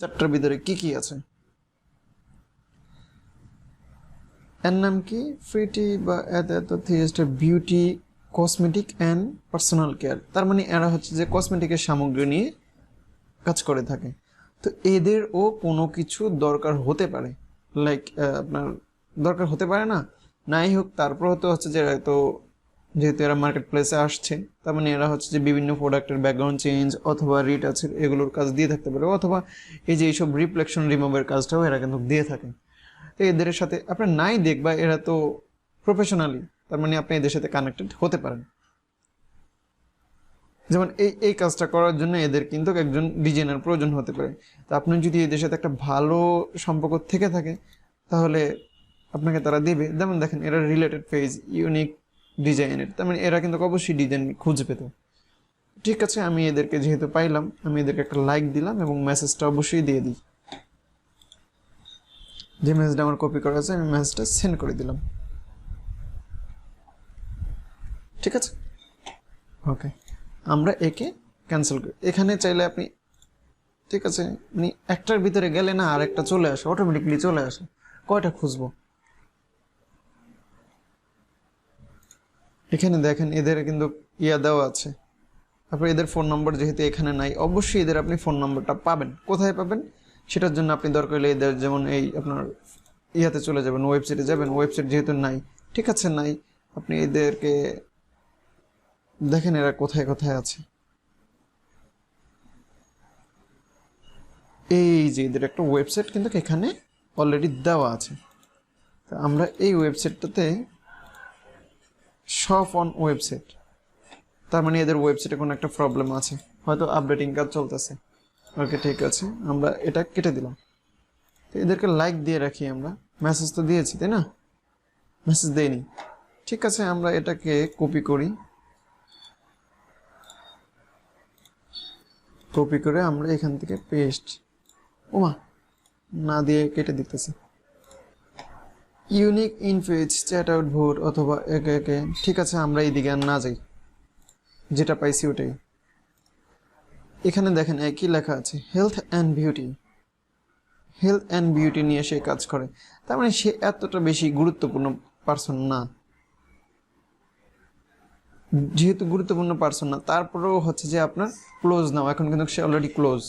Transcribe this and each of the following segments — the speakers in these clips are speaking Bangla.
চারটার ভিতরে কি কি আছে? এর নাম কি? ফ্রিটি বা beauty cosmetic and personal care. তার মানে এরা হচ্ছে যে কসমেটিকের সামগ্রী নিয়ে কাজ করে থাকে। তো এদেরও কোনো কিছু দরকার হতে পারে, লাইক আপনার দরকার হতে পারে না, নাই হোক, তারপর হচ্ছে যে তো যেহেতু এরা মার্কেট প্লেসে আসছে, তার মানে এরা হচ্ছে যে বিভিন্ন প্রোডাক্টের ব্যাকগ্রাউন্ড চেঞ্জ অথবা রিটাচের এগুলোর কাজ দিয়ে থাকতে পারে, অথবা এই যে এইসব রিফ্লেকশন রিমুভের কাজটাও এরা কিন্তু দিয়ে থাকে। তো এদের সাথে আপনার নাই দেখবা এরা তো প্রফেশনালি, তার মানে আপনি এদের সাথে কানেক্টেড হতে পারেন। যেমন এই কাজটা করার জন্য এদের কিন্তু একজন ডিজাইনার প্রয়োজন হতে পারে। তো আপনি যদি এদের সাথে একটা ভালো সম্পর্ক থেকে থাকে তাহলে আপনাকে তারা দেবে। যেমন দেখেন এরা রিলেটেড পেজ, ইউনিক ডিজাইনের, তার মানে এরা কিন্তু অবশ্যই ডিজাইন খুঁজে পেত। ঠিক আছে, আমি এদেরকে যেহেতু পাইলাম, আমি এদেরকে একটা লাইক দিলাম এবং মেসেজটা অবশ্যই দিয়ে দিই। যে মেসেজটা আমার কপি করা আছে আমি মেসেজটা সেন্ড করে দিলাম। ঠিক আছে, ওকে, আমরা একে ক্যান্সেল করি। এখানে চাইলে আপনি, ঠিক আছে, মানে একটার ভিতরে গেলে না আর একটা চলে আসে, অটোমেটিকলি চলে আসে। কয়টা খুঁজবো? এখানে দেখেন এদের কিন্তু দেওয়া আছে। তারপর এদের ফোন নম্বর যেহেতু এখানে নাই, অবশ্যই এদের আপনি ফোন নম্বরটা পাবেন। কোথায় পাবেন সেটার জন্য আপনি দরকার হলে এদের যেমন এই আপনার চলে যাবেন, ওয়েবসাইটে যাবেন। ওয়েবসাইট যেহেতু নাই, ঠিক আছে, নাই, আপনি এদেরকে দেখেন এরা কোথায় কোথায় আছে। এই যে এদের একটা ওয়েবসাইট কিন্তু এখানে অলরেডি দেওয়া আছে। তো আমরা এই ওয়েবসাইটটাতে শপ অন ওয়েবসাইট, তার মানে এদের ওয়েবসাইটে কোনো একটা প্রবলেম আছে, হয়তো আপডেটিং কাজ চলতেছে। ওকে, ঠিক আছে, আমরা এটা কেটে দিলাম। তো এদেরকে লাইক দিয়ে রাখি। আমরা মেসেজ তো দিয়েছি, তাই না? মেসেজ দেইনি, ঠিক আছে, আমরা এটাকে কপি করি। কপি করে আমরা এখান থেকে পেস্ট, ওমা না দিয়ে কেটে দিতেছি। ইউনিক ইনফেজ চ্যাট আউট ভোট অথবা একে একে, ঠিক আছে, আমরা এইদিকে আর না যাই, যেটা পাইছি ওটাই। এখানে দেখেন একই লেখা আছে health and beauty. Health and beauty নিয়ে সে কাজ করে, তার মানে সে এতটা বেশি গুরুত্বপূর্ণ পার্সন না। যেহেতু গুরুত্বপূর্ণ পার্সন না, তারপরেও হচ্ছে যে আপনার ক্লোজ নাও, এখন কিন্তু সে অলরেডি ক্লোজ।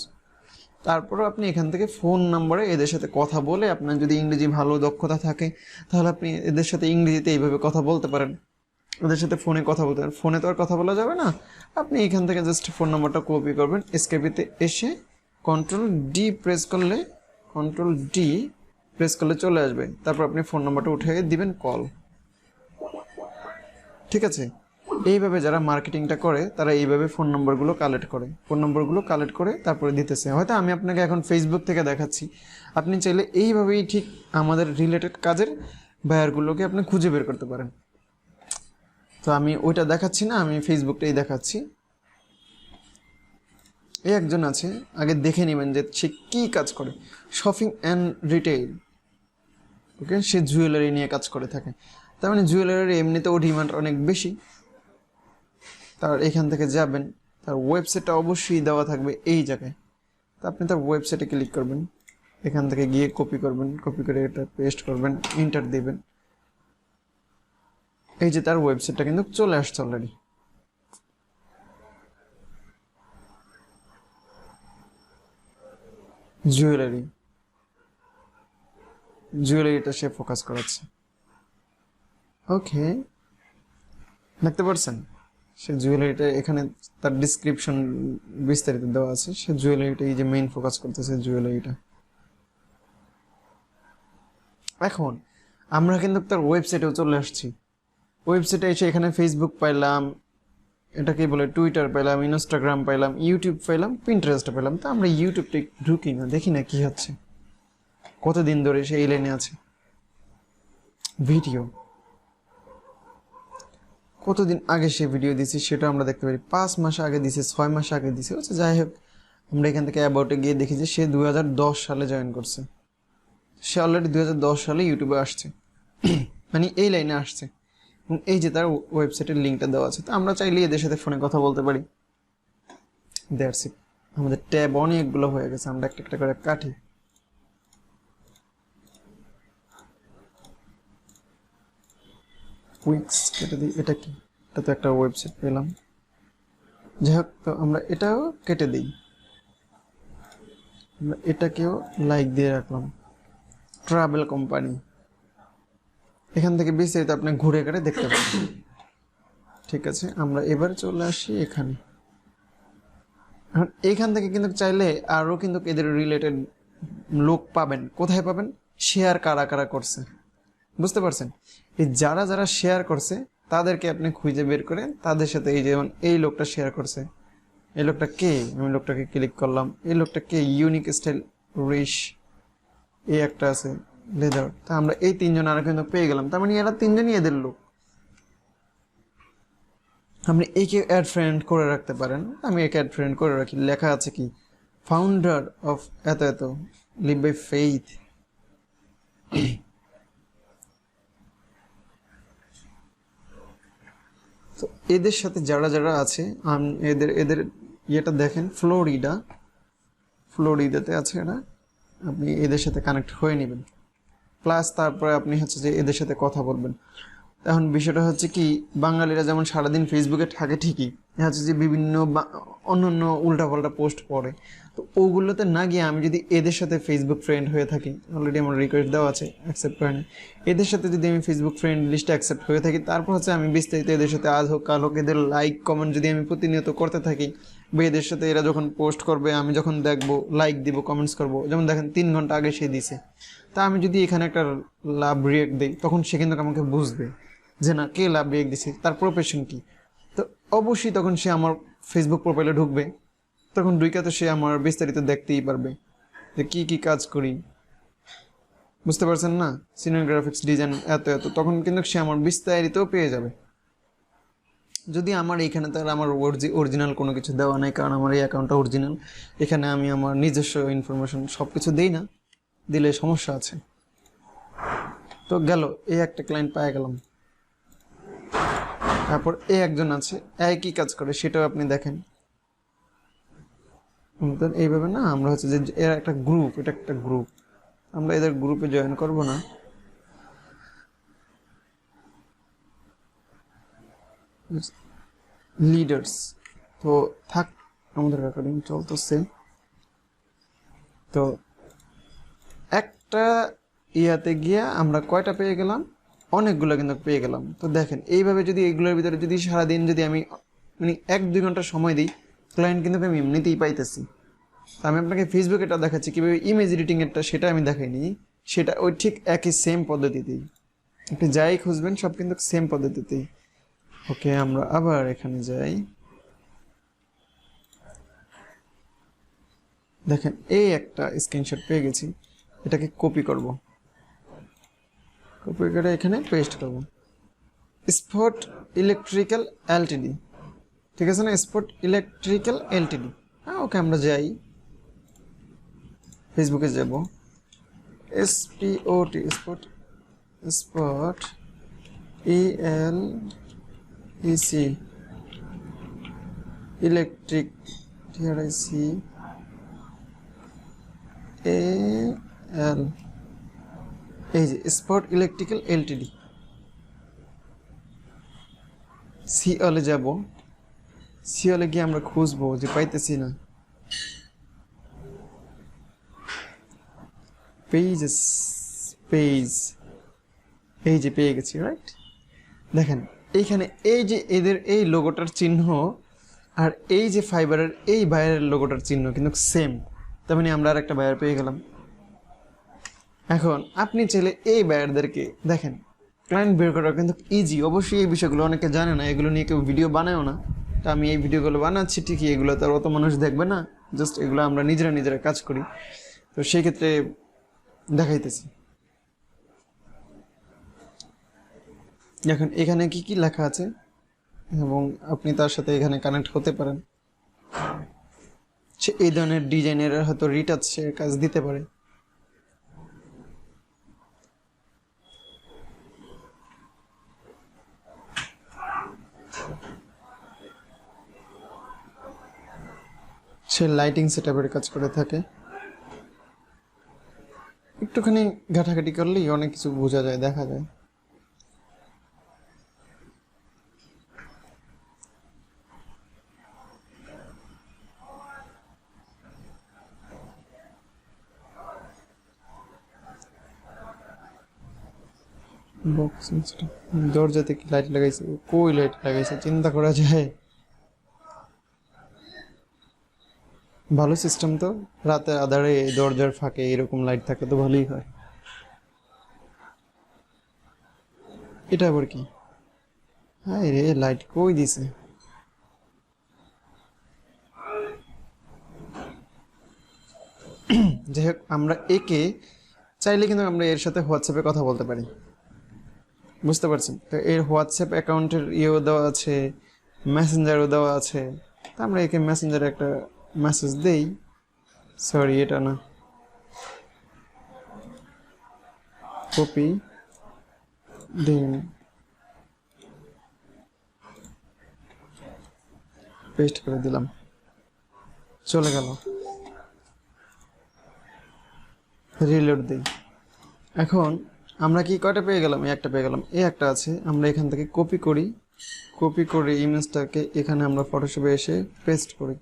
তারপরেও আপনি এখান থেকে ফোন নম্বরে এদের সাথে কথা বলে, আপনার যদি ইংরেজি ভালো দক্ষতা থাকে তাহলে আপনি এদের সাথে ইংরেজিতে এইভাবে কথা বলতে পারেন। ওদের সাথে ফোনে কথা বলতে পারেন। ফোনে তো আর কথা বলা যাবে না, আপনি এখান থেকে জাস্ট ফোন নাম্বারটা কপি করবেন, এসকেপিতে এসে কন্ট্রোল ডি প্রেস করলে চলে আসবে। তারপর আপনি ফোন নাম্বারটা উঠে দিবেন কল। ঠিক আছে, এইভাবে যারা মার্কেটিংটা করে তারা এইভাবে ফোন নম্বরগুলো কালেক্ট করে তারপরে দিতেছে। হয়তো আমি আপনাকে এখন ফেসবুক থেকে দেখাচ্ছি, আপনি চাইলে এইভাবেই ঠিক আমাদের রিলেটেড কাজের বায়ারগুলোকে আপনি খুঁজে বের করতে পারেন। তো আমি ওইটা দেখাচ্ছি না, আমি ফেসবুকটাই দেখাচ্ছি। এই একজন আছে, আগে দেখে নেবেন যে সে কী কাজ করে। Shopping and retail, okay, say jewellery নিয়ে কাজ করে থাকে। তার মানে জুয়েলারির এমনিতেও ডিমান্ড অনেক বেশি। তার এখান থেকে যাবেন, তার ওয়েবসাইটটা অবশ্যই দেওয়া থাকবে এই জায়গায়। তো আপনি তার ওয়েবসাইটে ক্লিক করবেন, এখান থেকে গিয়ে কপি করে এটা পেস্ট করবেন, এন্টার দিবেন। এই যে তার ওয়েবসাইটটা কিন্তু চলে আসছে অলরেডি। জুয়েলারিটা সে ফোকাস করাচ্ছে। ওকে, দেখতে পাচ্ছেন সে জুয়েলারিটা, এখানে তার ডিসক্রিপশন বিস্তারিত দেওয়া আছে। সে জুয়েলারিটা এই যে মেইন ফোকাস করতেছে জুয়েলারিটা। এখন আমরা কিন্তু তার ওয়েবসাইটেও চলে আসছি। ওয়েবসাইটে এসে এখানে ফেসবুক পাইলাম, এটাকে বলে টুইটার পাইলাম, ইনস্টাগ্রাম পাইলাম, ইউটিউব পাইলাম, পিন্টারেস্ট পেলাম। তো আমরা ইউটিউবটা ঢুকি না, দেখি না কি হচ্ছে, কতদিন ধরে সে এই লাইনে আছে। ভিডিও কতদিন আগে সে ভিডিও দিয়েছে সেটা আমরা দেখতে পারি। 5 মাস আগে দিছে, 6 মাস আগে দিছে। আচ্ছা, যাই হোক, আমরা এখান থেকে অ্যাবাউটে গিয়ে দেখি যে সে 2010 সালে জয়েন করছে। সে অলরেডি 2010 সালে ইউটিউবে আসছে, মানে এই লাইনে আসছে। এবং এই যে তার ওয়েবসাইটের লিঙ্কটা দেওয়া আছে। তো আমরা চাইলে এদের সাথে ফোনে কথা বলতে পারি। That's it. আমাদের ট্যাব অনেকগুলো হয়ে গেছে, আমরা একটা একটা করে কাটি। উইক্স কেটে দিই। এটা কি? এটা তো একটা ওয়েবসাইট পেলাম। যাই হোক, তো আমরা এটাও কেটে দিই। আমরা এটাকেও লাইক দিয়ে রাখলাম। ট্রাভেল কোম্পানি, এখান থেকে বিস্তারিত আপনি ঘুরে ঘুরে দেখতে পাবেন। ঠিক আছে, আমরা এবার চলে আসি এখানে। এখন এখান থেকে কিন্তু চাইলে আরও কিন্তু এদের রিলেটেড লোক পাবেন। কোথায় পাবেন? শেয়ার কারা কারা করছে, বুঝতে পারছেন? এই যারা যারা শেয়ার করছে তাদেরকে আপনি খুঁজে বের করে তাদের সাথে, এই যেমন এই লোকটা শেয়ার করছে, এই লোকটা কে? আমি লোকটাকে ক্লিক করলাম। এই লোকটা কে? ইউনিক স্টাইল রিশ, এই একটা আছে লেদার। তা আমরা এই তিনজন আর কিন্তু পেয়ে গেলাম। তার মানে এরা তিনজনই এদের লোক। আপনি একে অ্যাড ফ্রেন্ড করে রাখতে পারেন। আমি একে অ্যাড ফ্রেন্ড করে রাখি। লেখা আছে কি? ফাউন্ডার অফ এত এত, লিভ বাই ফেইথ। তো এদের সাথে যারা যারা আছে, এদের এদের ইয়েটা দেখেন, ফ্লোরিডাতে আছে এরা। আপনি এদের সাথে কানেক্ট হয়ে নেবেন, প্লাস তারপরে আপনি হচ্ছে যে এদের সাথে কথা বলবেন। এখন বিষয়টা হচ্ছে কি, বাঙালিরা যেমন সারাদিন ফেসবুকে থাকে ঠিকই, হচ্ছে যে বিভিন্ন অন্যান্য উল্টাপাল্টা পোস্ট পড়ে, তো ওগুলোতে না গিয়ে আমি যদি এদের সাথে ফেসবুক ফ্রেন্ড হয়ে থাকি, অলরেডি আমার রিকোয়েস্ট দেওয়া আছে, অ্যাকসেপ্ট করে না, এদের সাথে যদি আমি ফেসবুক ফ্রেন্ড লিস্টে অ্যাকসেপ্ট হয়ে থাকি, তারপর হচ্ছে আমি বিস্তারিত এদের সাথে আজ হোক কাল হোক এদের লাইক কমেন্ট যদি আমি প্রতিনিয়ত করতে থাকি, বা এদের সাথে এরা যখন পোস্ট করবে আমি যখন দেখবো, লাইক দিব, কমেন্টস করবো। যেমন দেখেন 3 ঘন্টা আগে সে দিছে, তা আমি যদি এখানে একটা লাভ রিয়েক্ট দিই, তখন সে কিন্তু আমাকে বুঝবে যে না, কে লাভ রিয়েক্ট দিছে, তার প্রফেশন কি। তো অবশ্যই তখন সে আমার ফেসবুক প্রোফাইলে ঢুকবে, তখন ঢুকে তো সে আমার বিস্তারিত দেখতেই পারবে যে কি কি কাজ করি, বুঝতে পারছেন না? সিনেমাগ্রাফিক্স ডিজাইন এত এত, তখন কিন্তু সে আমার বিস্তারিত পেয়ে যাবে। যদি আমার এখানে তার আমার অরিজিনাল কোনো কিছু দেওয়া নাই, কারণ আমার এই অ্যাকাউন্টটা অরিজিনাল, এখানে আমি আমার নিজস্ব ইনফরমেশন সব কিছু দিই না, দিলে সমস্যা আছে। তো গেল, এই একটা ক্লায়েন্ট পেয়ে গেলাম। তারপর একজন আছে একই কাজ করে, সেটাও আপনি দেখেন। এইভাবে না, আমরা হচ্ছে যে এর একটা গ্রুপ, এটা একটা গ্রুপ, আমরা এদের গ্রুপে জয়েন করব না। লিডার্স তো থাক, আমাদের রেকর্ডিং চলতেছে। তো একটা ইয়াতে গিয়ে আমরা কয়টা পেয়ে গেলাম? অনেকগুলো কিন্তু পেয়ে গেলাম। তো দেখেন, এইভাবে যদি এইগুলোর ভিতরে যদি সারাদিন যদি আমি মানে 1-2 ঘন্টা সময় দিই, ক্লায়েন্ট কিন্তু আমি এমনিতেই পাইতেছি। তো আমি আপনাকে ফেসবুকে এটা দেখাচ্ছি কীভাবে ইমেজ এডিটিংয়েরটা, সেটা আমি দেখাইনি, সেটা ওই ঠিক একই সেম পদ্ধতিতেই। আপনি যাই খুঁজবেন সব কিন্তু সেম পদ্ধতিতেই। ওকে, আমরা আবার এখানে যাই। দেখেন, এই একটা স্ক্রিনশট পেয়ে গেছি, এটাকে কপি করব, কপি করে এখানে পেস্ট করব। স্পট ইলেকট্রিক্যাল এলটিডি, ঠিক আছে না? Spot electrical Ltd. হ্যাঁ, ওকে, আমরা যাই, ফেসবুকে যাব, SPOT, spot ELEC, electric, TRICAL, এই যে স্পট ইলেকট্রিক্যাল এলটিডি। সিওলে যাব, সিওলে গিয়ে আমরা খুঁজবো, যে পাইতেছি না। পেজ, এই যে পেয়ে গেছি, রাইট? দেখেন এইখানে এই যে এদের এই লোগোটার চিহ্ন আর এই যে ফাইবারের এই বায়ারের লোগোটার চিহ্ন কিন্তু সেম। তার মানে আমরা আর একটা বায়ার পেয়ে গেলাম। এখন আপনি চাইলে এই বায়ারদেরকে দেখেন, ক্লায়েন্ট বের করা কিন্তু ইজি। অবশ্যই এই বিষয়গুলো অনেকে জানে না, এগুলো নিয়ে কেউ ভিডিও বানায়ও না। তা আমি এই ভিডিওগুলো বানাচ্ছি ঠিকই, এগুলো তো আর অত মানুষ দেখবে না, জাস্ট এগুলো আমরা নিজেরা কাজ করি, তো সেই ক্ষেত্রে দেখাইতেছি। এখন এখানে কি কি লেখা আছে এবং আপনি তার সাথে এখানে কানেক্ট হতে পারেন। সে এই ধরনের ডিজাইনের হয়তো রিটাচ কাজ দিতে পারে। সে লাইটিং সেটআপের কাজ করে থাকে। একটুখানি ঘাটাঘাটি করলেই অনেক কিছু বোঝা যায়, দেখা যায়। বক্স দরজাতে কি লাইট লাগাইছে, কই লাইট লাগাইছে চিন্তা করা যায়। ভালো সিস্টেম তো, রাতে আধারে দরজার ফাঁকে এরকম লাইট থাকলে তো ভালোই হয়। এটা আবার কি? হ্যাঁ রে, লাইট কই দিছে? যাই হোক, আমরা একে চাইলে কিন্তু আমরা এর সাথে হোয়াটসঅ্যাপে কথা বলতে পারি, বুঝতে পারছেন? তো এর হোয়াটসঅ্যাপ অ্যাকাউন্টের ইয়েও দেওয়া আছে, মেসেঞ্জারও দেওয়া আছে। তা আমরা একে মেসেঞ্জারে একটা মেসেজ দেই। সরি, এটা না, কপি দিন, পেস্ট করে দিলাম, চলে গেল। রিলোড দিই। এখন আমরা কি কয়টা পেয়ে গেলাম? একটা পেয়ে গেলাম, এই একটা আছে। আমরা এখান থেকে কপি করি, কপি করে ইমেজটাকে এখানে আমরা ফটোশপে এসে পেস্ট করি।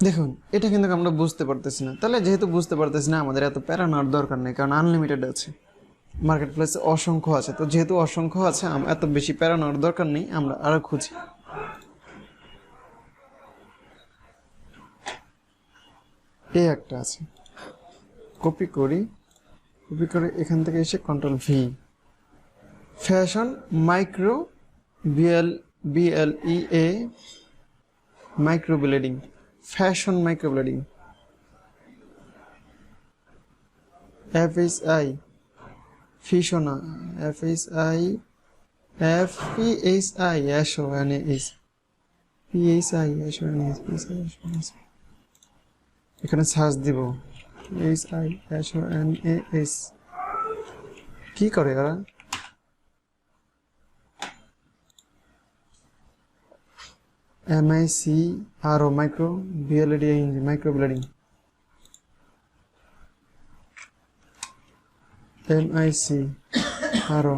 দেখুন, এটা কিন্তু আমরা বুঝতে পারতেছি না। তাহলে যেহেতু বুঝতে পারতেছি না, আমাদের এত প্যারা নেওয়ার দরকার নেই, কারণ আনলিমিটেড আছে, মার্কেট প্লেসে অসংখ্য আছে। তো যেহেতু অসংখ্য আছে, এত বেশি প্যারা নেওয়ার দরকার নেই, আমরা আরো খুঁজি। এই একটা আছে, কপি করি, কপি করে এখান থেকে এসে control V, fashion micro BLE micro bleeding, fashion micro bleeding, FHI ফিশনা, FHI SONAS, PHI SONAS, এখানে সার্চ দিব PHI SONAS। কি করে এরা? MICRO micro BLEDING micro bleeding, MICRO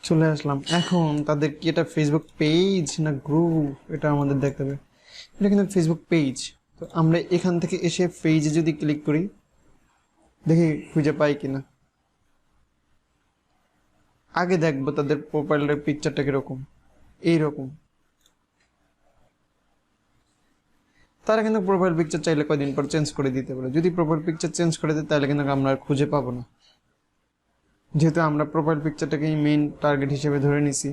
চলে আসলাম। এখন তাদের কি এটা ফেসবুক পেজ না গ্রুপ, এটা আমাদের দেখতে হবে। এটা কিন্তু ফেসবুক পেজ। তো আমরা এখান থেকে এসে পেজে যদি ক্লিক করি, দেখি খুঁজে পাই কিনা। আগে দেখবো তাদের প্রোফাইলের পিকচারটা কিরকম, এইরকম। তারা কিন্তু প্রোফাইল পিকচার চাইলে কয়দিন পর চেঞ্জ করে দিতে পারে। যদি প্রোফাইল পিকচার চেঞ্জ করে দেয়, তাহলে কিন্তু আমরা আর খুঁজে পাবো না, যেহেতু আমরা প্রোফাইল পিকচারটাকেই মেইন টার্গেট হিসেবে ধরে নিছি।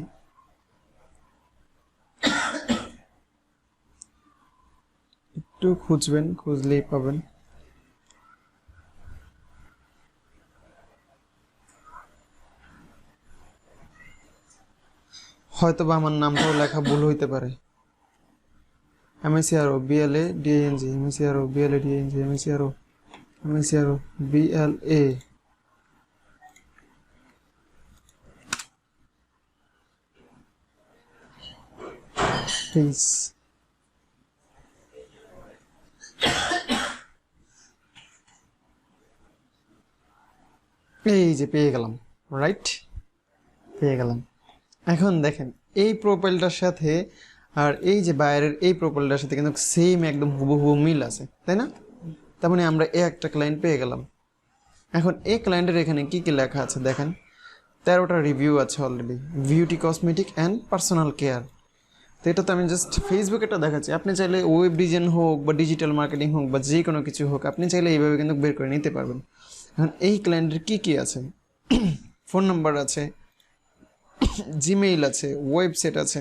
একটু খুঁজবেন, খুঁজলেই পাবেন। হয়তো বা আমার নামটাও লেখা ভুল হইতে পারে। MICRO BLADING, MICRO BLADING, MICRO BLA। Please এই যে পেয়ে গেলাম, রাইট, পেয়ে গেলাম। এখন দেখেন, এই প্রোফাইলটার সাথে আর এই যে বাইরের এই প্রোফাইলটার সাথে কিন্তু সেম একদম হুবহু মিল আছে, তাই না? তার মানে আমরা একটা ক্লায়েন্ট পেয়ে গেলাম। এখন এই ক্লায়েন্টের এখানে কি কি লেখা আছে দেখেন, 13টা রিভিউ আছে already, beauty cosmetic and personal care. তো এটা তো আমি জাস্ট ফেসবুকে এটা দেখাচ্ছি। আপনি চাইলে ওয়েব ডিজাইন হোক বা ডিজিটাল মার্কেটিং হোক বা যে কোনো কিছু হোক, আপনি চাইলে এইভাবে কিন্তু বের করে নিতে পারবেন। এখন এই ক্লায়েন্টের কি কি আছে, ফোন নাম্বার আছে, জিমেইল আছে, ওয়েবসাইট আছে,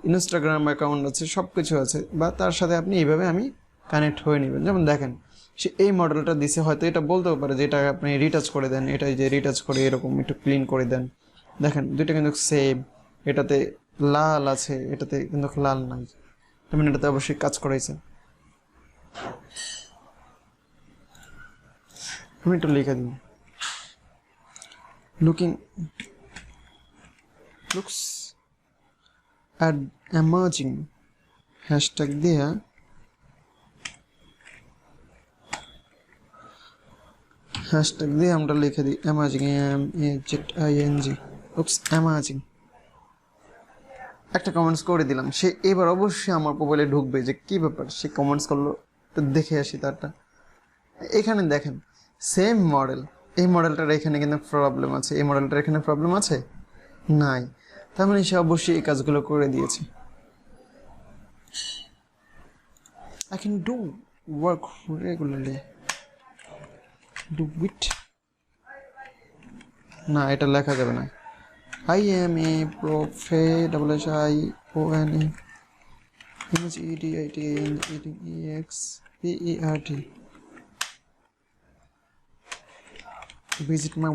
ইনস্টাগ্রাম অ্যাকাউন্ট আছে, সব কিছু আছে। বা তার সাথে আপনি এইভাবে আমি কানেক্ট হয়ে নেবেন। যেমন দেখেন, সে এই মডেলটা দিছে, হয়তো এটা বলতেও পারে যে এটা আপনি রিটাচ করে দেন, এটা যে রিটাচ করে এরকম একটু ক্লিন করে দেন। দেখেন দুইটা কিন্তু সেম, এটাতে লাল আছে, এটাতে কিন্তু লাল নাই, তার মানে এটাতে অবশ্যই কাজ করাইছে। আমি একটু লিখে দিই looks at emerging হ্যাশট্যাগ দিয়ে আমরা লিখে দিই emerging MAZING looks emerging একটা কমেন্টস করে দিলাম সে এবার অবশ্যই আমার প্রোফাইলে ঢুকবে যে কি ব্যাপার সে কমেন্টস করলো তো দেখে আসি তারটা এখানে দেখেন সেম মডেল এই মডেলটার এখানে কিন্তু প্রবলেম আছে এই মডেলটার এখানে প্রবলেম আছে নাই তার মানে সে অবশ্যই এই কাজগুলো করে দিয়েছে I can do work regularly do it না এটা লেখা যাবে না I am a professional expert visit my